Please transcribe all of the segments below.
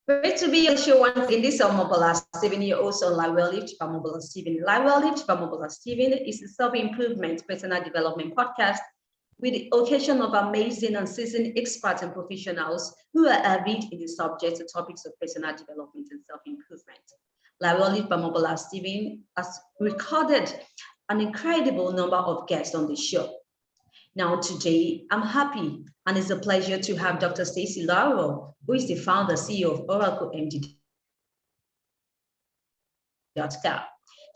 Great to be on the show once again. This is Omobola Stephen. You're also on Life by Omobola Stephen. Life by Omobola Stephen is a self-improvement personal development podcast with the occasion of amazing and seasoned experts and professionals who are avid in the subjects and topics of personal development and self-improvement. Life by Omobola Stephen has recorded an incredible number of guests on the show. Now, today, I'm happy and it's a pleasure to have Dr.Stacie Lauro, who is the founder, CEO of OracleMD.com.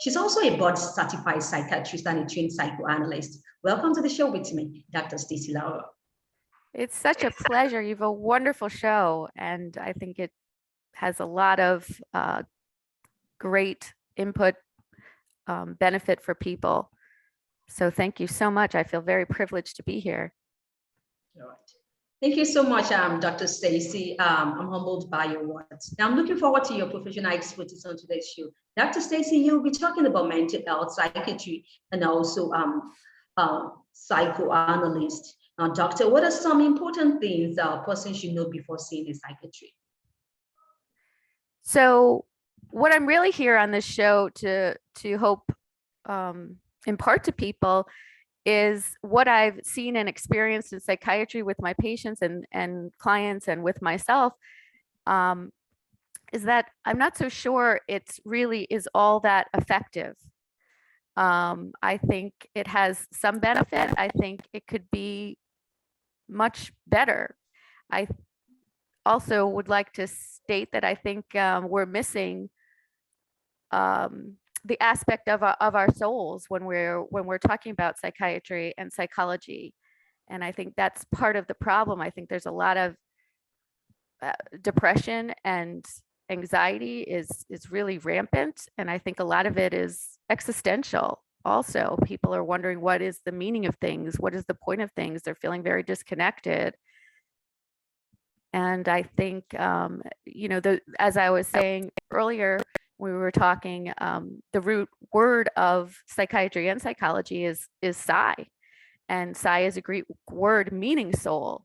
She's also a board-certified psychiatrist and a trained psychoanalyst. Welcome to the show with me, Dr.Stacie Lauro. It's such a pleasure. You have a wonderful show, and I think it has a lot of great input, benefit for people. So thank you so much. I feel very privileged to be here. All right. Thank you so much, Dr. Stacie. I'm humbled by your words. Now, I'm looking forward to your professional expertise on today's show. Dr. Stacie, you'll be talking about mental health, psychiatry, and also psychoanalyst. Now, doctor, what are some important things a person should know before seeing a psychiatrist? So what I'm really here on this show to hope impart to people is what I've seen and experienced in psychiatry with my patients and clients and with myself, is that I'm not so sure it really is all that effective. I think it has some benefit. I think it could be much better. I also would like to state that I think we're missing the aspect of our souls when we're talking about psychiatry and psychology, and I think that's part of the problem. I think there's a lot of depression and anxiety is really rampant, and I think a lot of it is existential. Also, people are wondering what is the meaning of things, what is the point of things. They're feeling very disconnected, and I think as I was saying earlier, we were talking, the root word of psychiatry and psychology is psi, and psi is a Greek word meaning soul,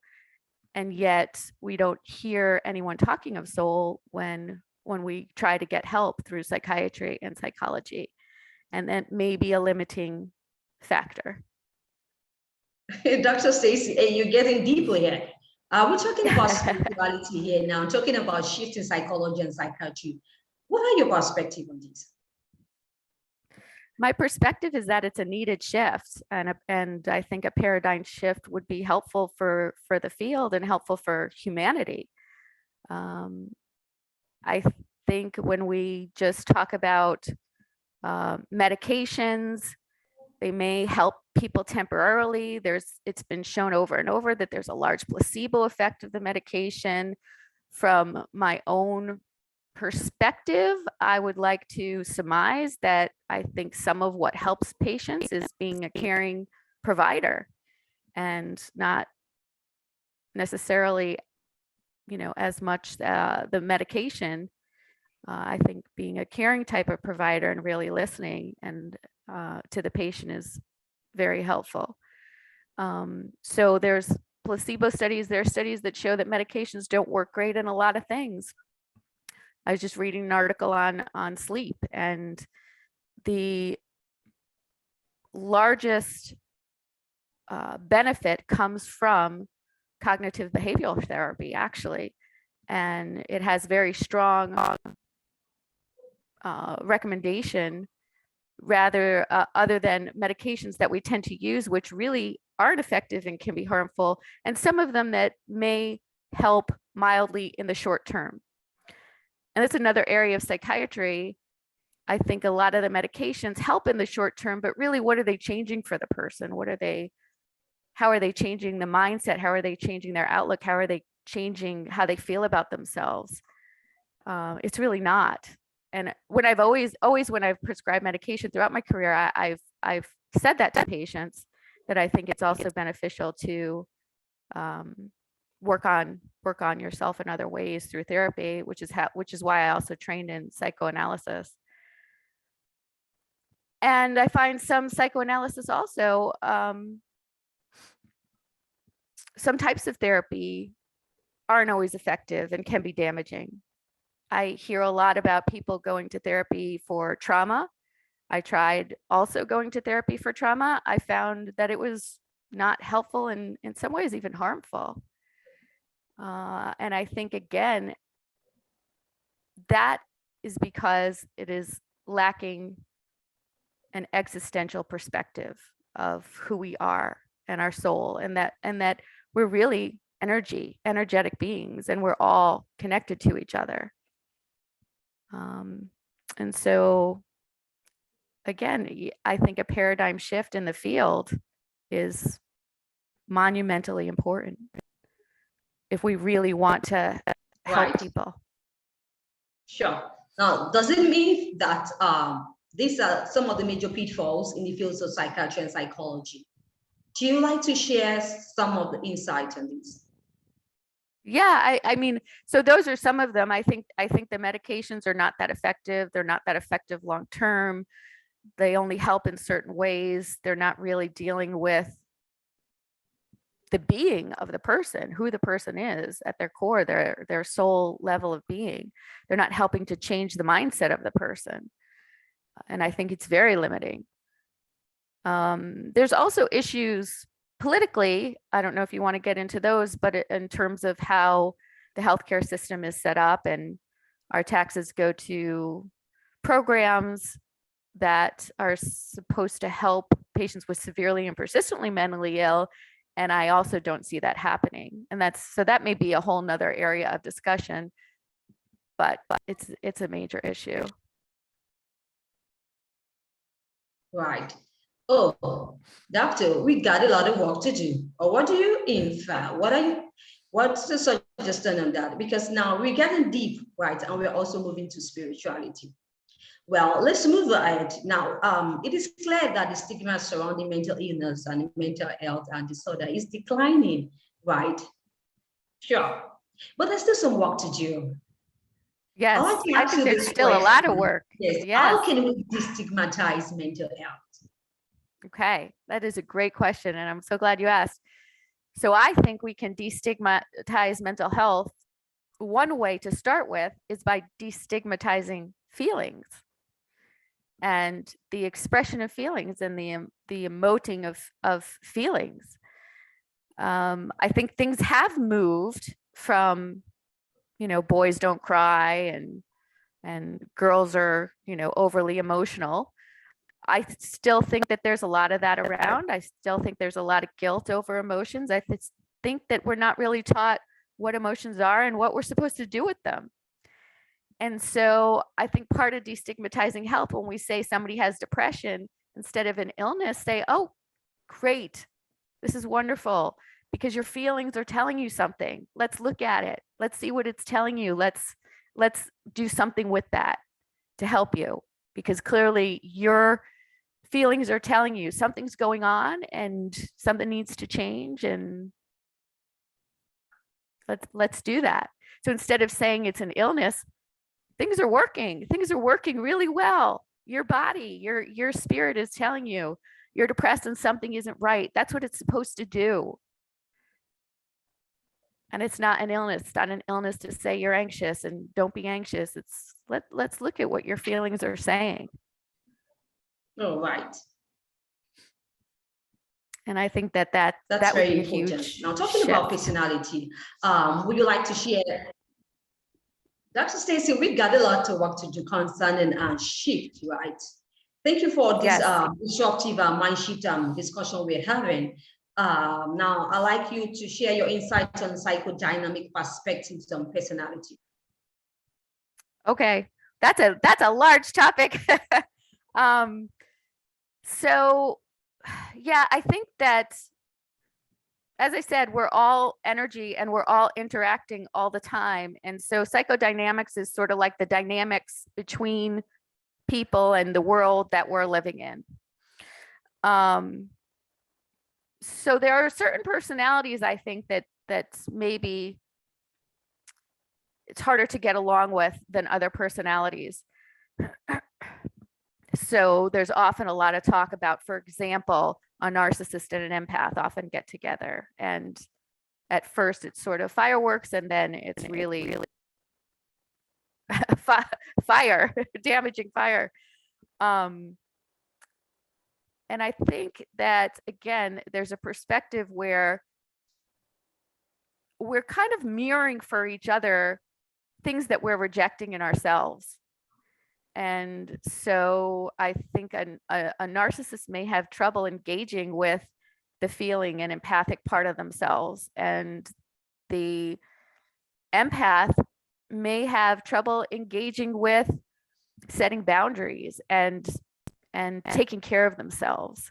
and yet we don't hear anyone talking of soul when we try to get help through psychiatry and psychology, and that may be a limiting factor. Dr. Stacie, you're getting deeper here. We're talking about spirituality here now, talking about shifting psychology and psychiatry. What are your perspectives on this? My perspective is that it's a needed shift, and I think a paradigm shift would be helpful for the field and helpful for humanity. I think when we just talk about medications, they may help people temporarily. It's been shown over and over that there's a large placebo effect of the medication. From my own perspective, I would like to surmise that I think some of what helps patients is being a caring provider and not necessarily, as much the medication. I think being a caring type of provider and really listening and to the patient is very helpful. So there's placebo studies, there are studies that show that medications don't work great in a lot of things. I was just reading an article on sleep, and the largest benefit comes from cognitive behavioral therapy, actually, and it has very strong recommendation rather other than medications that we tend to use, which really aren't effective and can be harmful, and some of them that may help mildly in the short term. And that's another area of psychiatry. I think a lot of the medications help in the short term, but really, what are they changing for the person? How are they changing the mindset? How are they changing their outlook? How are they changing how they feel about themselves? It's really not. And when I've always when I've prescribed medication throughout my career, I've said that to patients, that I think it's also beneficial to work on yourself in other ways through therapy, which is why I also trained in psychoanalysis. And I find some psychoanalysis also, some types of therapy aren't always effective and can be damaging. I hear a lot about people going to therapy for trauma. I tried also going to therapy for trauma. I found that it was not helpful and in some ways even harmful. And I think, again, that is because it is lacking an existential perspective of who we are and our soul, and that we're really energetic beings, and we're all connected to each other. And so, again, I think a paradigm shift in the field is monumentally important if we really want to help Right. people. Sure. Now, does it mean that these are some of the major pitfalls in the fields of psychiatry and psychology? Do you like to share some of the insight on this? Yeah, I mean, so those are some of them. I think the medications are not that effective. They're not that effective long term. They only help in certain ways. They're not really dealing with the being of the person, who the person is at their core, their soul level of being. They're not helping to change the mindset of the person. And I think it's very limiting. There's also issues politically. I don't know if you want to get into those, but in terms of how the healthcare system is set up, and our taxes go to programs that are supposed to help patients with severely and persistently mentally ill. And I also don't see that happening. And that may be a whole nother area of discussion, but it's a major issue. Right. Oh, doctor, we got a lot of work to do. Or what do you infer? What's the suggestion on that? Because now we're getting deep, right? And we're also moving to spirituality. Well, let's move ahead. Now, it is clear that the stigma surrounding mental illness and mental health and disorder is declining, right? Sure. But there's still some work to do. Yes, I think there's still a lot of work. Yes. How can we destigmatize mental health? Okay, that is a great question, and I'm so glad you asked. So I think we can destigmatize mental health. One way to start with is by destigmatizing feelings and the expression of feelings and the emoting of feelings. I think things have moved from, boys don't cry and girls are, overly emotional. I still think that there's a lot of that around. I still think there's a lot of guilt over emotions. I think that we're not really taught what emotions are and what we're supposed to do with them. And so I think part of destigmatizing health, when we say somebody has depression, instead of an illness, say, oh, great, this is wonderful, because your feelings are telling you something. Let's look at it. Let's see what it's telling you. Let's do something with that to help you, because clearly your feelings are telling you something's going on and something needs to change, and let's do that. So instead of saying it's an illness, things are working really well. Your body, your spirit is telling you you're depressed and something isn't right. That's what it's supposed to do. And it's not an illness. It's not an illness to say you're anxious and don't be anxious. It's let's look at what your feelings are saying. Oh, right. And I think that that's would very be a important. huge Now, talking shift. about personality, would you like to share? Dr. Stacie, we've got a lot of work to do concerning shift, right? Thank you for this disruptive mind shift discussion we're having. Now, I'd like you to share your insight on psychodynamic perspectives on personality. Okay, that's a large topic. So, yeah, I think that, as I said, we're all energy and we're all interacting all the time. And so psychodynamics is sort of like the dynamics between people and the world that we're living in. So there are certain personalities, I think, that's maybe it's harder to get along with than other personalities. So there's often a lot of talk about, for example, a narcissist and an empath often get together. And at first it's sort of fireworks, and then it's really fire, damaging fire. And I think that, again, there's a perspective where we're kind of mirroring for each other things that we're rejecting in ourselves. And so I think a narcissist may have trouble engaging with the feeling and empathic part of themselves. And the empath may have trouble engaging with setting boundaries and taking care of themselves.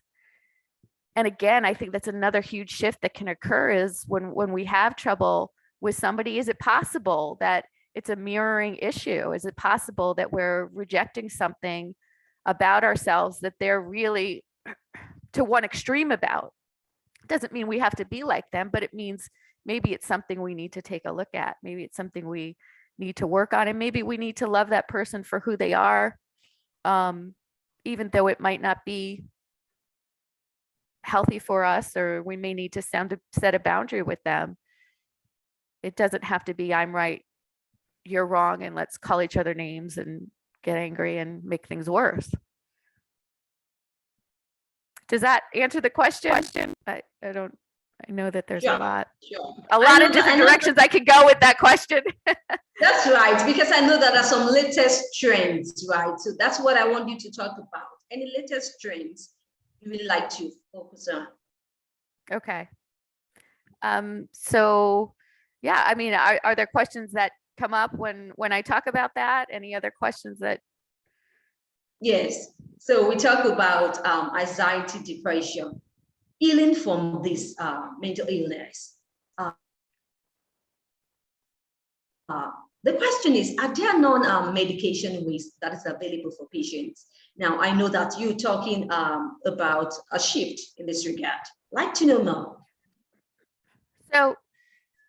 And again, I think that's another huge shift that can occur is when we have trouble with somebody, is it possible that it's a mirroring issue? Is it possible that we're rejecting something about ourselves that they're really to one extreme about? Doesn't mean we have to be like them, but it means maybe it's something we need to take a look at. Maybe it's something we need to work on, and maybe we need to love that person for who they are, even though it might not be healthy for us, or we may need to set a boundary with them. It doesn't have to be I'm right, you're wrong, and let's call each other names and get angry and make things worse. Does that answer the question? I know that there's a lot of different directions I could go with that question. That's right, because I know that there are some latest trends, right? So that's what I want you to talk about. Any latest trends you would like to focus on? Okay. So yeah, I mean, are there questions that come up when I talk about that? Any other questions that? Yes. So we talk about anxiety, depression, healing from this mental illness. The question is, are there non-medication ways that is available for patients? Now, I know that you're talking about a shift in this regard. Like to know more. So,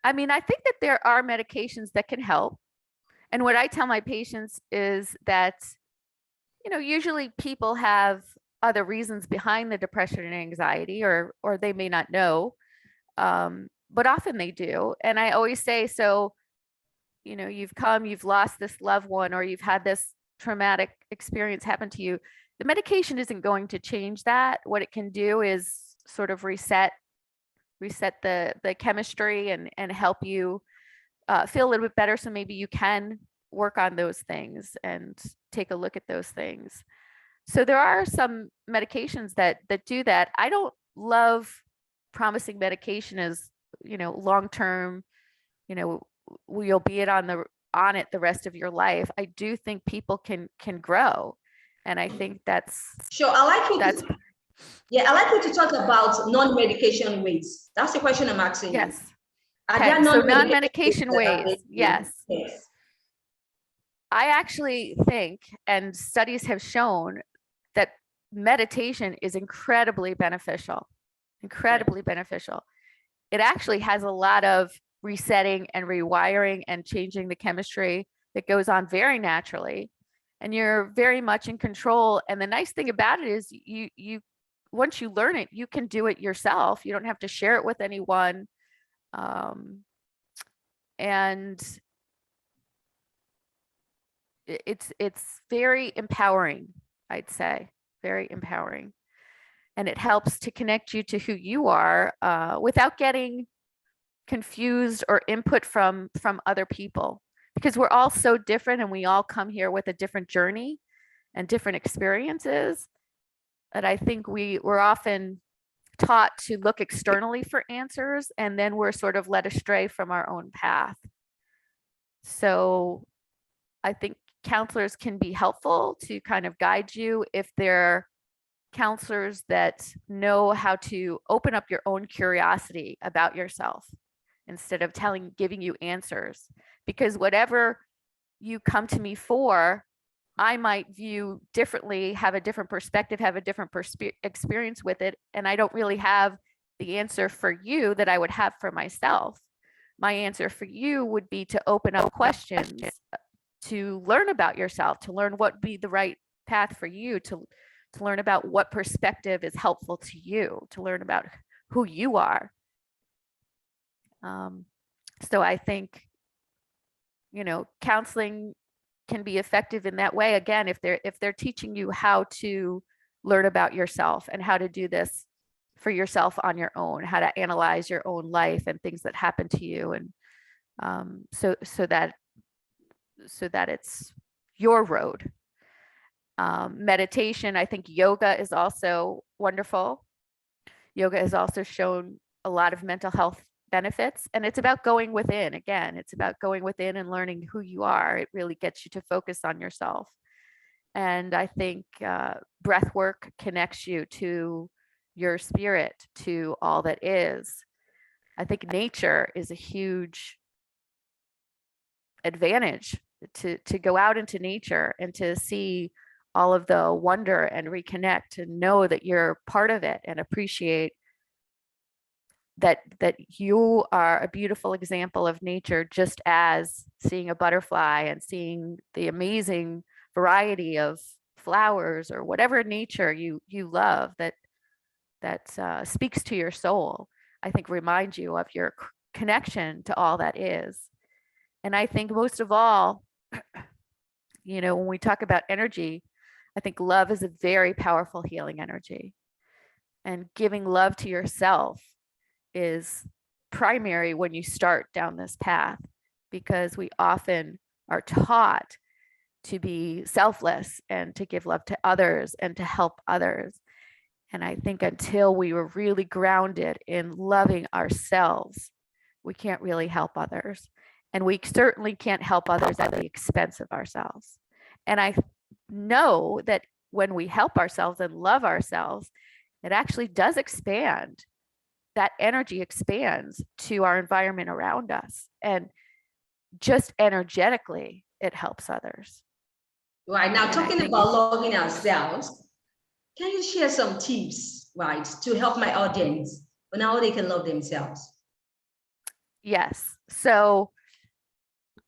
I mean, I think that there are medications that can help. And what I tell my patients is that, you know, usually people have other reasons behind the depression and anxiety, or they may not know, but often they do. And I always say, so, you know, you've lost this loved one, or you've had this traumatic experience happen to you. The medication isn't going to change that. What it can do is sort of reset the chemistry and help you feel a little bit better. So maybe you can work on those things and take a look at those things. So there are some medications that do that. I don't love promising medication as, you know, long-term, you know, you'll be on it the rest of your life. I do think people can grow. And I think that's sure. I like you to talk about non-medication ways. That's the question I'm asking. Yes. Are Okay. there So non-medication ways. Yes. Yes. I actually think, and studies have shown, that meditation is incredibly beneficial. It actually has a lot of resetting and rewiring and changing the chemistry that goes on very naturally. And you're very much in control. And the nice thing about it is you once you learn it, you can do it yourself. You don't have to share it with anyone. And it's very empowering, I'd say, very empowering. And it helps to connect you to who you are without getting confused or input from other people, because we're all so different and we all come here with a different journey and different experiences. That I think we're often taught to look externally for answers, and then we're sort of led astray from our own path. So I think counselors can be helpful to kind of guide you if they're counselors that know how to open up your own curiosity about yourself instead of giving you answers. Because whatever you come to me for, I might view differently, have a different perspective, have a different experience with it. And I don't really have the answer for you that I would have for myself. My answer for you would be to open up questions, to learn about yourself, to learn what would be the right path for you, to learn about what perspective is helpful to you, to learn about who you are. So I think, you know, counseling can be effective in that way. Again, if they're teaching you how to learn about yourself and how to do this for yourself on your own, how to analyze your own life and things that happen to you, and so that it's your road. Meditation, I think yoga is also wonderful. Yoga has also shown a lot of mental health benefits, and it's about going within. Again, it's about going within and learning who you are. It really gets you to focus on yourself. And I think breath work connects you to your spirit, to all that is. I think nature is a huge advantage to go out into nature and to see all of the wonder and reconnect and know that you're part of it and appreciate that you are a beautiful example of nature, just as seeing a butterfly and seeing the amazing variety of flowers or whatever nature you love that speaks to your soul, I think reminds you of your connection to all that is. And I think most of all, when we talk about energy, I think love is a very powerful healing energy. And giving love to yourself is primary when you start down this path, because we often are taught to be selfless and to give love to others and to help others. And I think until we were really grounded in loving ourselves, we can't really help others. And we certainly can't help others at the expense of ourselves. And I know that when we help ourselves and love ourselves, it actually does expand. That energy expands to our environment around us. And just energetically, it helps others. Right. Now, talking about loving ourselves, can you share some tips, right, to help my audience on how they can love themselves? Yes. So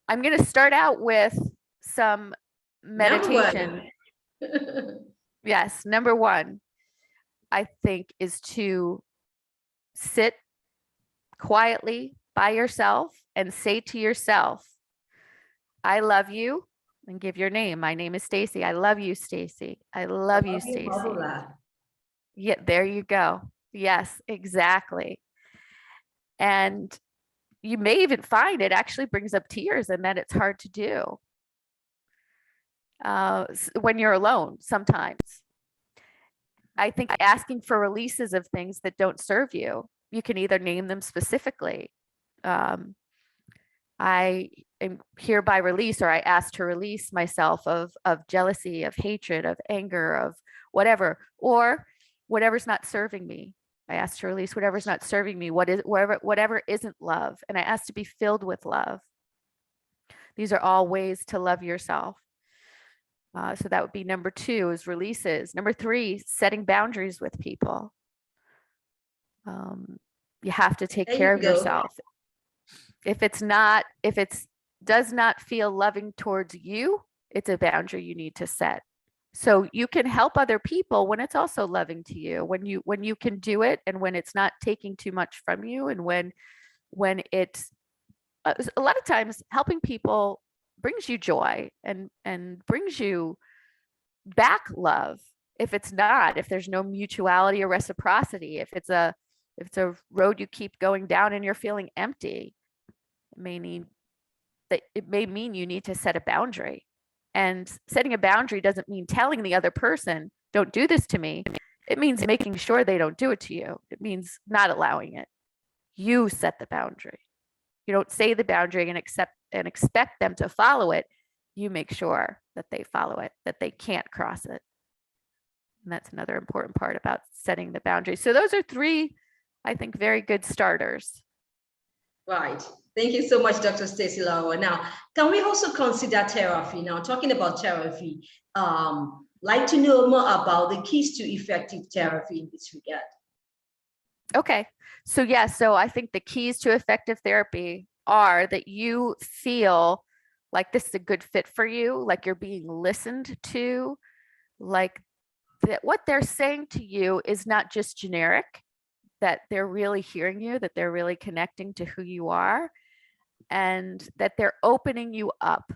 I'm going to start out with some meditation. Yes. Number one, I think, is to sit quietly by yourself and say to yourself, I love you, and give your name. My name is Stacie. I love you, Stacie. I love you, Stacie. Yeah, there you go. Yes, exactly. And you may even find it actually brings up tears, and that it's hard to do when you're alone sometimes. I think asking for releases of things that don't serve you, you can either name them specifically. I am hereby release, or I ask to release myself of jealousy, of hatred, of anger, of whatever, or whatever's not serving me. I ask to release whatever's not serving me, whatever isn't love, and I ask to be filled with love. These are all ways to love yourself. So that would be number 2, is releases. Number 3, setting boundaries with people. You have to take care of yourself. If it does not feel loving towards you, it's a boundary you need to set. So you can help other people when it's also loving to you, when you can do it, and when it's not taking too much from you, and when it's a lot of times helping people brings you joy and brings you back love. If there's no mutuality or reciprocity, if it's a road you keep going down and you're feeling empty, it may mean you need to set a boundary. And setting a boundary doesn't mean telling the other person, don't do this to me. It means making sure they don't do it to you. It means not allowing it. You set the boundary. You don't say the boundary and expect them to follow it. You make sure that they follow it, that they can't cross it. And that's another important part about setting the boundary. So those are 3, I think, very good starters. Right. Thank you so much, Dr. Stacie Lauro. Now, can we also consider therapy? Now, talking about therapy, like to know more about the keys to effective therapy in this regard. Okay. So so I think the keys to effective therapy are that you feel like this is a good fit for you, like you're being listened to, like that what they're saying to you is not just generic, that they're really hearing you, that they're really connecting to who you are, and that they're opening you up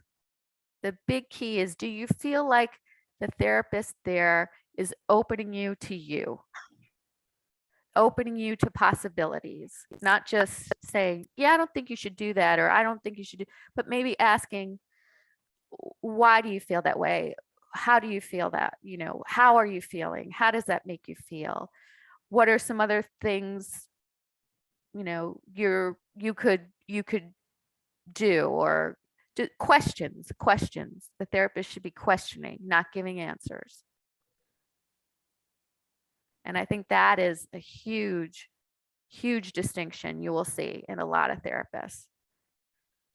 The big key is, do you feel like the therapist there is opening you to you, opening you to possibilities, not just saying, yeah, I don't think you should do that, or I don't think you should do, but maybe asking, why do you feel that way? How do you feel that? You know, how are you feeling? How does that make you feel? What are some other things, you know, you could do, or just questions. The therapist should be questioning, not giving answers. And I think that is a huge distinction you will see in a lot of therapists.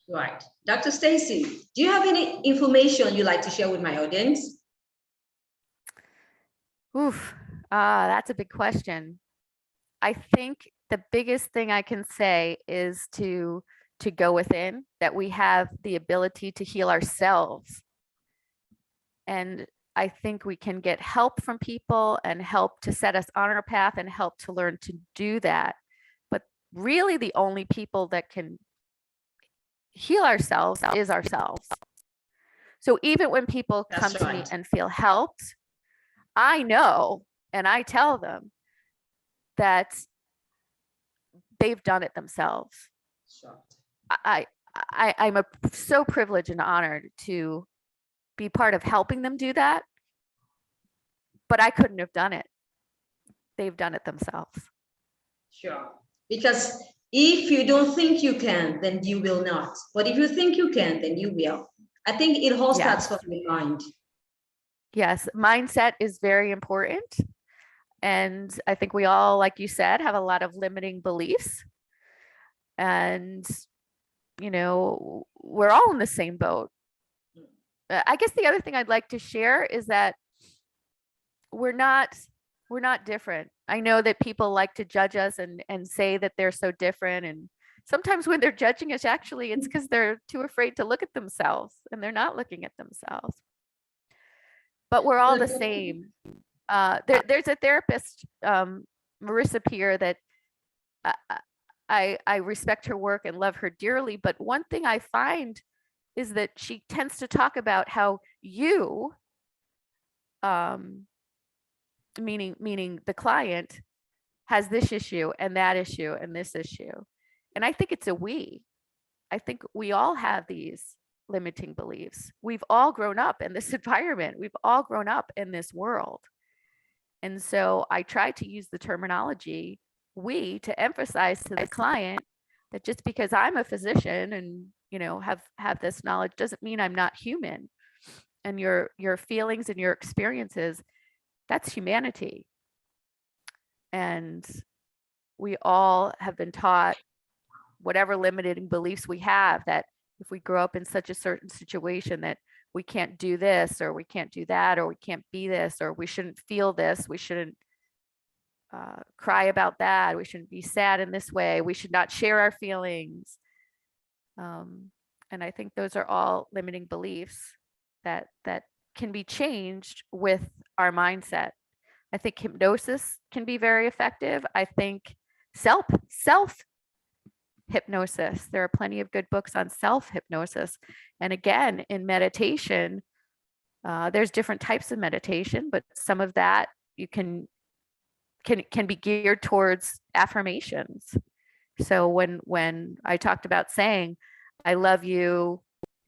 Right. Dr. Stacie, do you have any information you'd like to share with my audience? Oof, that's a big question. I think the biggest thing I can say is to go within, that we have the ability to heal ourselves. And I think we can get help from people and help to set us on our path and help to learn to do that. But really the only people that can heal ourselves is ourselves. So even when people come to me and feel helped, I know, and I tell them that they've done it themselves. Sure. I'm so privileged and honored to be part of helping them do that, but I couldn't have done it. They've done it themselves. Sure. Because if you don't think you can, then you will not. But if you think you can, then you will. I think it all starts from the mind. Yes, mindset is very important. And I think we all, like you said, have a lot of limiting beliefs. And, you know, we're all in the same boat. I guess the other thing I'd like to share is that we're not different. I know that people like to judge us and say that they're so different. And sometimes when they're judging us, actually, it's because they're too afraid to look at themselves and they're not looking at themselves. But we're all the same. There's a therapist, Marissa Peer, that I respect her work and love her dearly. But one thing I find is that she tends to talk about how you, meaning the client, has this issue and that issue and this issue. And I think it's a we. I think we all have these limiting beliefs. We've all grown up in this environment. We've all grown up in this world. And so I try to use the terminology we to emphasize to the client that just because I'm a physician and, you know, have this knowledge doesn't mean I'm not human. And your feelings and your experiences, that's humanity. And we all have been taught, whatever limiting beliefs we have, that if we grow up in such a certain situation, that we can't do this, or we can't do that, or we can't be this, or we shouldn't feel this, we shouldn't cry about that, we shouldn't be sad in this way, we should not share our feelings. And I think those are all limiting beliefs that can be changed with our mindset. I think hypnosis can be very effective. I think self hypnosis. There are plenty of good books on self hypnosis. And again, in meditation, there's different types of meditation, but some of that you can be geared towards affirmations. So when I talked about saying, I love you,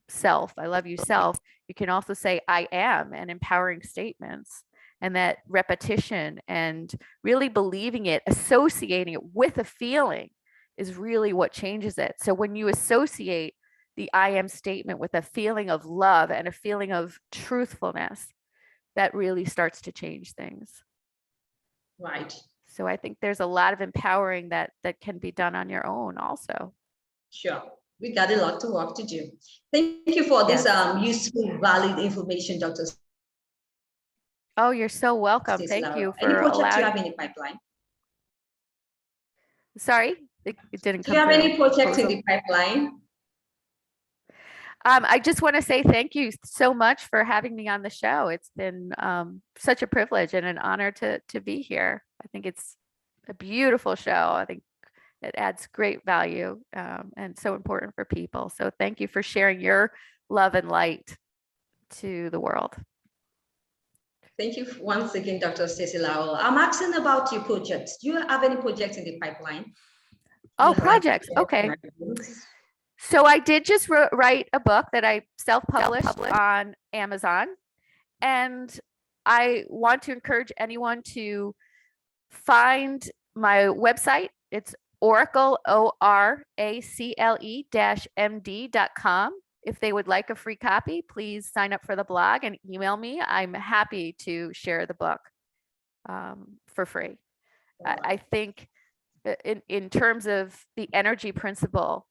self, I love you, self, you can also say I am, and empowering statements. And that repetition and really believing it, associating it with a feeling, is really what changes it. So when you associate the I am statement with a feeling of love and a feeling of truthfulness, that really starts to change things. Right. So I think there's a lot of empowering that can be done on your own also. Sure. We got a lot of work to do. Thank you for this useful, valid information, Dr. Oh, you're so welcome. Stacie Thank Lauro. you for any project allowing. You have in the pipeline? Sorry, it didn't come. Do you have any projects in the pipeline? I just want to say thank you so much for having me on the show. It's been such a privilege and an honor to be here. I think it's a beautiful show. I think it adds great value and so important for people. So thank you for sharing your love and light. to the world. Thank you once again, Dr. Stacie Lauro. I'm asking about your projects. Do you have any projects in the pipeline? Oh, projects. Okay. So I did just write a book that I self-published on Amazon. And I want to encourage anyone to find my website. It's Oracle, ORACLE-MD.com. If they would like a free copy, please sign up for the blog and email me. I'm happy to share the book for free. I think in terms of the energy principle,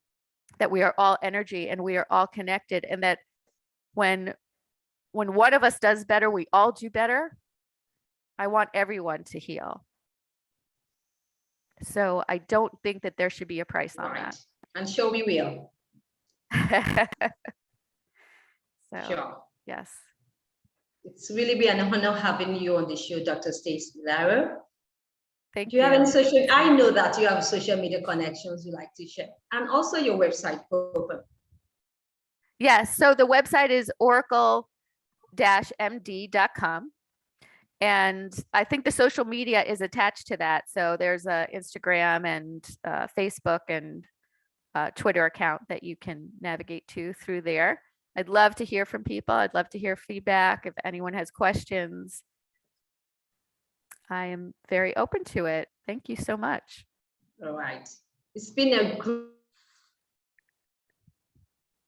that we are all energy and we are all connected, and that when one of us does better, we all do better. I want everyone to heal. So I don't think that there should be a price on that. And sure we will. So, sure. Yes. It's really been an honor having you on the show, Dr. Stacie Lauro. Thank you. Do you have any social? I know that you have social media connections you like to share, and also your website. Yes. So the website is oracle-md.com. And I think the social media is attached to that. So there's a Instagram and Facebook and Twitter account that you can navigate to through there. I'd love to hear from people. I'd love to hear feedback. If anyone has questions, I am very open to it. Thank you so much. All right. It's been a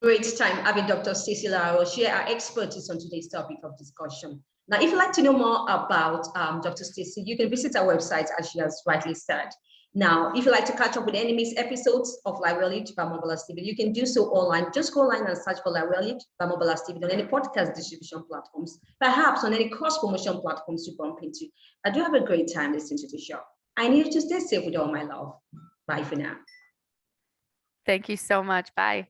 great time having Dr. Stacie Lauro share our expertise on today's topic of discussion. Now, if you'd like to know more about Dr. Stacie, you can visit our website, as she has rightly said. Now, if you'd like to catch up with any missed episodes of Like We All Lived by Omobola Stephen, you can do so online. Just go online and search for Like We All Lived by Omobola Stephen on any podcast distribution platforms, perhaps on any cross-promotion platforms you bump into. I do have a great time listening to the show. I need you to stay safe with all my love. Bye for now. Thank you so much. Bye.